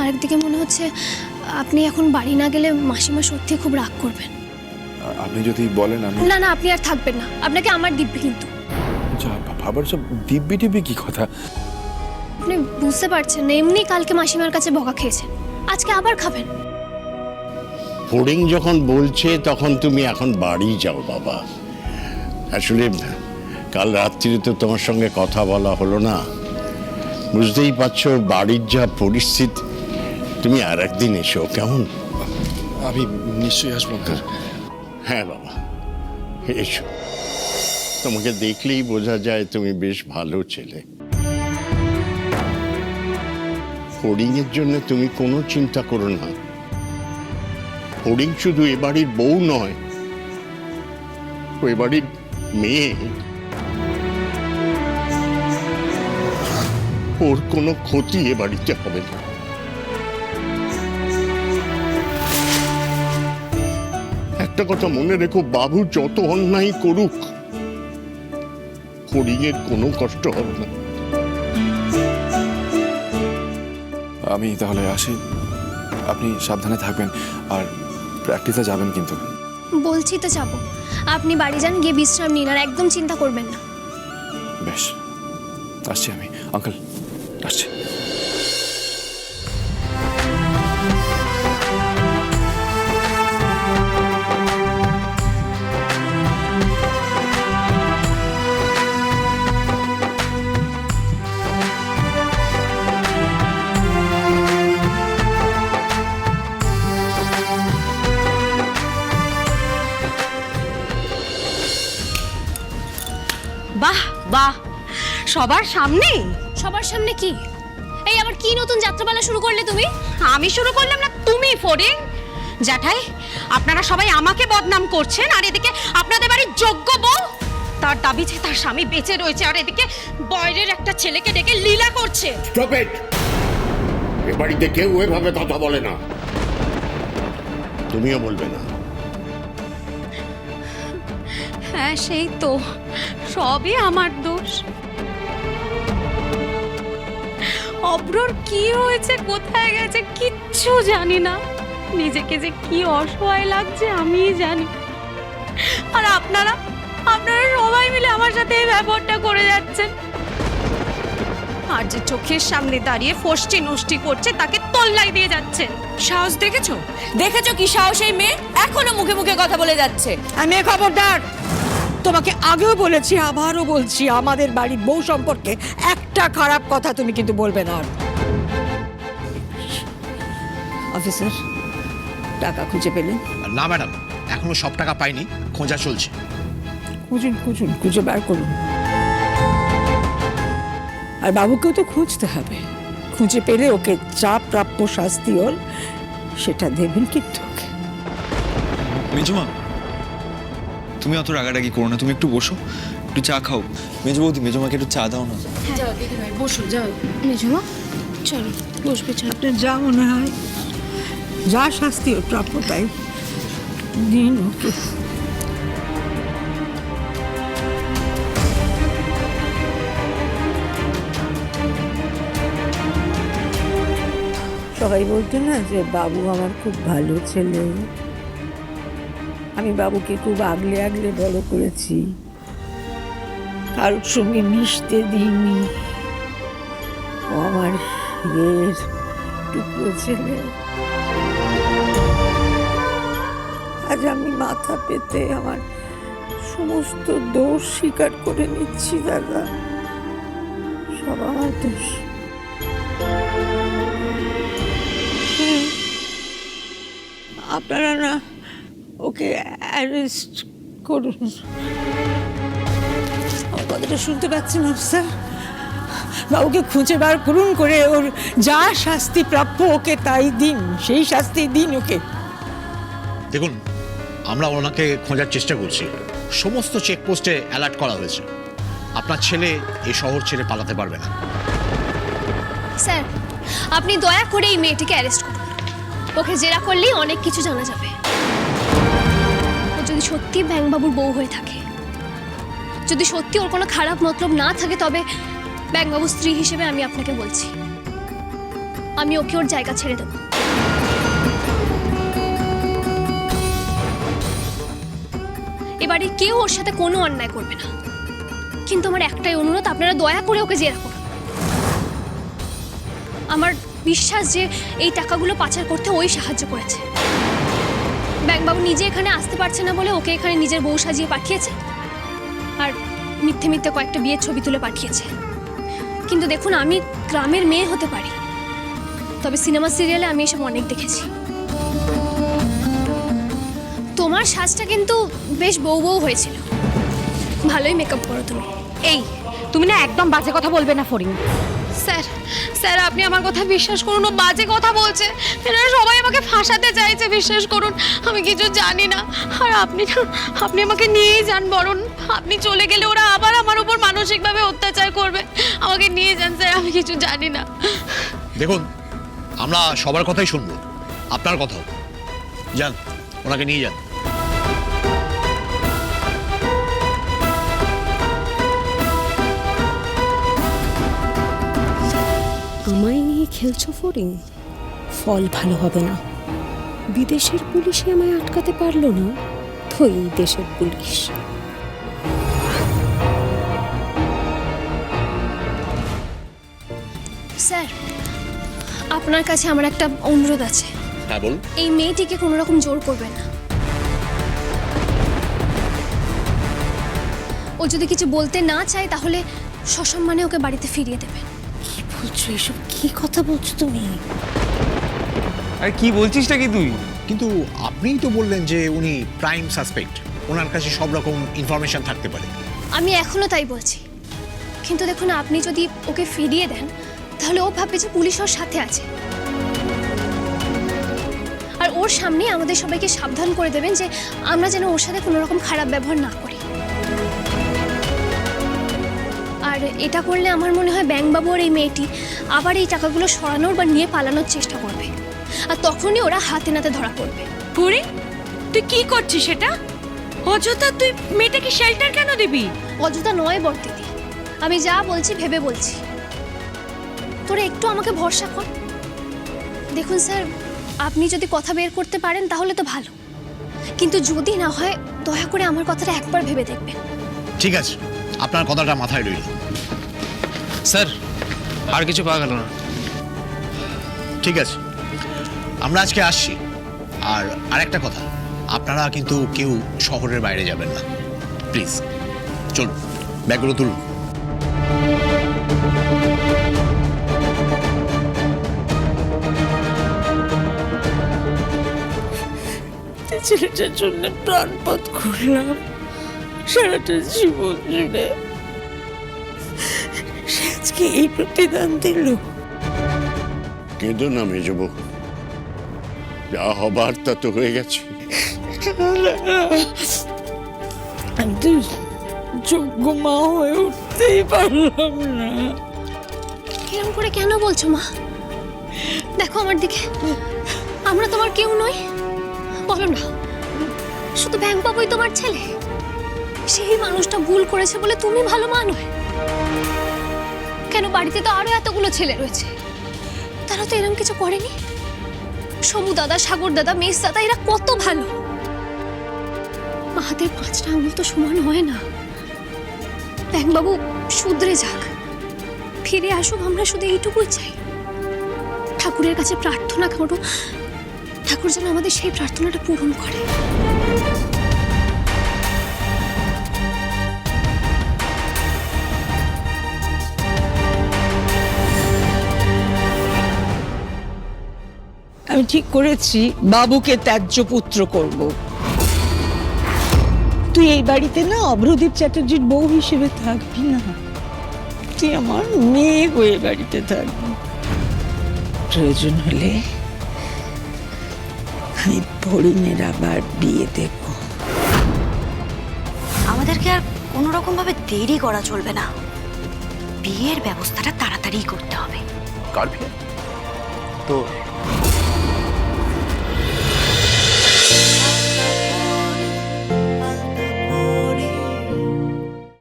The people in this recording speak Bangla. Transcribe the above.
আরেকদিকে মনে হচ্ছে আপনি এখন বাড়ি না গেলে মাসিমা সত্যি খুব রাগ করবেন। আপনি যদি বলেন আমি না না, আপনি আর থাকবেন না, আপনাকে আমার দিব্যি কিন্তু। যা বাবার সব দিব্যি টিব্বি কি কথা? আপনি বুঝতে পারছেন না, এমনি কালকে মাসিমার কাছে বকা খেয়েছেন, আজকে আবার খাবেন। ফড়িং যখন বলছে তখন তুমি এখন বাড়ি যাও বাবা। আসলে কাল রাত্রিরে তো তোমার সঙ্গে কথা বলা হলো না, বুঝতেই পারছো বাড়ির যা পরিস্থিতি। তুমি আর একদিন এসো কেমন? আমি নিশ্চয়ই আসবো আঙ্কেল। হ্যাঁ বাবা এসো, তোমাকে দেখলেই বোঝা যায় তুমি বেশ ভালো ছেলে। ফড়িং এর জন্য তুমি কোনো চিন্তা করো না। ফড়িং শুধু এ বাড়ির বউ নয়, ওই বাড়ির মেয়ে। ওর কোনো ক্ষতি এ বাড়িতে হবে না। একটা কথা মনে রেখো, বাবু যত অন্যায় করুক ফড়িংয়ের কোনো কষ্ট হবে না। আমি তাহলে আসি, আপনি সাবধানে থাকবেন আর প্র্যাকটিসে যাবেন কিন্তু। বলছি তো যাবো, আপনি বাড়ি যান, গিয়ে বিশ্রাম নিন, আর একদম চিন্তা করবেন না। বেশ, আসছি আমি আঙ্কেল, আসছি। বাহ বাহ, সবার সামনে? সবার সামনে কি? এই আবার কি নতুন যাত্রাপালা শুরু করলে তুমি? আমি শুরু করলাম না, তুমি ফড়িং। জ্যাঠাই, আপনারা সবাই আমাকে বদনাম করছেন, আর এদিকে আপনাদের বাড়ির যোগ্য বউ তার দাবি যে তার স্বামী বেঁচে রয়েছে, আর এদিকে বাইরের একটা ছেলেকে ডেকে লীলা করছে। Stop it! এ বাড়িতে কেউ এভাবে কথা বলে না, তুমিও বলবে না। হ্যাঁ সেই তো, সবই আমার দোষ। অব্রর কি হয়েছে, কোথায় গেছে কিচ্ছু জানি না, নিজেকে যে কি অসহায় লাগছে আমিই জানি। আর আপনারা সবাই মিলে আমার সাথে এই ব্যাপারটা করে যাচ্ছেন। আর যে চোখের সামনে দাঁড়িয়ে ফষ্টি নষ্টি করছে তাকে তোল্লাই দিয়ে যাচ্ছেন। সাহস দেখেছো? দেখেছো কি সাহস এই মেয়ে? এখনো মুখে মুখে কথা বলে যাচ্ছে। আমি খবরদার, তোমাকে আগেও বলেছি আবারও বলছি, আমাদের বাড়ির বউ সম্পর্কে একটা খারাপ কথা তুমি কিন্তু বলবে না। অফিসার, টাকা খুঁজে পেলেন? না ম্যাডাম, এখনো সব টাকা পাইনি, খোঁজা চলছে। খুঁজুন খুঁজুন, খুঁজে বার করুন। আর বাবুকেও তো খুঁজতে হবে, খুঁজে পেলে ওকে যা প্রাপ্য শাস্তি ওর সেটা দেবেন কিন্তু ওকে। মেজমা, তুমি অত রাগারাগি করো না, তুমি একটু বসো, একটু চা খাও। মেজ বৌদি, মেজমাকে একটু চা দাও না। যাও দিদি ভাই, বসো যাও। মেজমা চলো, বসবে চলো। আপনার যা মনে হয়, যা শাস্তি ওর প্রাপ্য তাই দিন ওকে। সবাই বলতো না যে বাবু আমার খুব ভালো ছেলে, আমি বাবুকে খুব আগলে আগলে বড় করেছি, কারোর সঙ্গে মিশতে দিইনি। ও আমার হিরের টুকরো ছেলে। আজ আমি মাথা পেতে আমার সমস্ত দোষ স্বীকার করে নিচ্ছি দাদা, সব আমার দোষ। আপনারা না ওকে অ্যারেস্ট করুন। আমার কথাটা শুনতে পাচ্ছেন অফিসার? বাবুকে খুঁজে বার করুন, করে ওর যা শাস্তি প্রাপ্য ওকে তাই দিন, সেই শাস্তি দিন ওকে। দেখুন, আমরা ওনাকে খোঁজার চেষ্টা করছি, সমস্ত চেকপোস্টে অ্যালার্ট করা হয়েছে। আপনার ছেলে এই শহর ছেড়ে পালাতে পারবে না। স্যার, আপনি দয়া করে এই মেয়েটিকে অ্যারেস্ট করুন, ওকে জেরা করলেই অনেক কিছু জানা যাবে। ও যদি সত্যি ব্যাংকবাবুর বউ হয়ে থাকে, যদি সত্যি ওর কোনো খারাপ মতলব না থাকে, তবে ব্যাংকবাবুর স্ত্রী হিসেবে আমি আপনাকে বলছি আমি ওকে ওর জায়গা ছেড়ে দেবো। এবারে কেউ ওর সাথে কোনো অন্যায় করবে না, কিন্তু আমার একটাই অনুরোধ, আপনারা দয়া করে ওকে জেরা করুন। আমার বিশ্বাস যে এই টাকাগুলো পাচার করতে ওই সাহায্য করেছে। ব্যাংকবাবু নিজে এখানে আসতে পারছে না বলে ওকে এখানে নিজের বউ সাজিয়ে পাঠিয়েছে, আর মিথ্যে মিথ্যে কয়েকটা বিয়ের ছবি তুলে পাঠিয়েছে। কিন্তু দেখুন, আমি গ্রামের মেয়ে হতে পারি, তবে সিনেমা সিরিয়ালে আমি এসব অনেক দেখেছি। তোমার সাজটা কিন্তু বেশ বউ বউ হয়েছিল, ভালোই মেকআপ করো তুমি। এই তুমি না একদম বাজে কথা বলবে না ফরিং। স্যার স্যার আপনি আমার কথা বিশ্বাস করুন, ও বাজে কথা বলছে। এনারা সবাই আমাকে ফাঁসাতে চাইছে, বিশ্বাস করুন আমি কিছু জানি না। আর আপনি আমাকে নিয়েই যান বরং। আপনি চলে গেলে ওরা আবার আমার উপর মানসিকভাবে অত্যাচার করবে। আমাকে নিয়ে যান স্যার, আমি কিছু জানি না। দেখুন, আমরা সবার কথাই শুনবো, আপনার কথাও। যান, ওনাকে নিয়ে যান। আমায় নিয়ে খেলছো ফরিং? ফল ভালো হবে না। বিদেশের পুলিশে আমায় আটকাতে পারলো না, তো এই দেশের পুলিশ। স্যার, আপনার কাছে আমার একটা অনুরোধ আছে। হ্যাঁ বলুন। এই মেয়েটিকে কোনো রকম জোর করবেন না। ও যদি কিছু বলতে না চায় তাহলে সসম্মানে ওকে বাড়িতে ফিরিয়ে দেবেন। কি বলছো এসব? কি কথা বলছো তুমি? আর কি বলছিসটা কি তুই? কিন্তু আপনিই তো বললেন যে উনি প্রাইম সাসপেক্ট, ওনার কাছে সব রকম ইনফরমেশন থাকতে পারে। আমি এখনো তাই বলছি, কিন্তু দেখুন আপনি যদি ওকে ফিরিয়ে দেন তাহলে ও ভাববে যে পুলিশ ওর সাথে আছে, আর ওর সামনে আমাদের সবাইকে সাবধান করে দেবেন যে আমরা যেন ওর সাথে কোনো রকম খারাপ ব্যবহার না করি। আর এটা করলে আমার মনে হয় ব্যাংকবাবু আর এই মেয়েটি আবার এই টাকাগুলো সরানোর বা নিয়ে পালানোর চেষ্টা করবে, আর তখনই ওরা হাতে নাতে ধরা পড়বে। ফরিং, তুই কি করছিস সেটা? অযথা তুই মেয়েটাকে শেল্টার কেন দিবি? অযথা নয় বর্তিদি, আমি যা বলছি ভেবে বলছি। তোরা একটু আমাকে ভরসা কর। দেখুন স্যার, আপনি যদি কথা বের করতে পারেন তাহলে তো ভালো, কিন্তু যদি না হয় দয়া করে আমার কথাটা একবার ভেবে দেখবেন। ঠিক আছে, আপনার কথাটা মাথায় রইল। স্যার, আর কিছু পাওয়া গেল না। ঠিক আছে, আমরা আজকে আসছি। আর আরেকটা কথা, আপনারা কিন্তু কেউ শহরের বাইরে যাবেন না, প্লিজ। চলুন, ব্যাগগুলো তুলুন। ছেলেটার জন্য প্রাণপাত করলাম সারাটা জীবন জুড়ে, সে আজকে এই প্রতিদান দিল। কেঁদো না মেজবু, যা হবার তা তো হয়ে গেছে। আমি তো যোগ্য মা হয়ে উঠতেই পারলাম না। এরকম করে কেন বলছো মা? দেখো আমার দিকে, আমরা তোমার কেউ নই। বলো না, শুধু ব্যাংকবাবুই তোমার ছেলে। সেই মানুষটা ভুল করেছে বলে তুমি ভালো মা নয় কেন? বাড়িতে তো আরো এতগুলো ছেলে রয়েছে, তারা তো এরকম কিছু করেনি। সমু দাদা, সাগর দাদা, মেস দাদা, এরা কত ভালো। হাতের 5টা আঙুল তো সমান হয় না। ব্যাংকবাবু শুধরে যাক, ফিরে আসুক, আমরা শুধু এইটুকুই চাই। ঠাকুরের কাছে প্রার্থনা করো, ঠাকুর যেন আমাদের সেই প্রার্থনাটা পূরণ করে। আমি ঠিক করেছি বাবুকে ত্যায্য পুত্র করব। তুই এই বাড়িতে না অভ্রদীপ চ্যাটার্জির বউ হিসেবে থাকবি না, তুই আমার মেয়ে হয়ে বাড়িতে থাকবি। প্রয়োজন হলে আমি ফড়িংয়ের আবার বিয়ে দেব। আমাদেরকে আর কোনো রকম ভাবে দেরি করা চলবে না, বিয়ের ব্যবস্থাটা তাড়াতাড়ি করতে হবে। কার বিয়ে? তো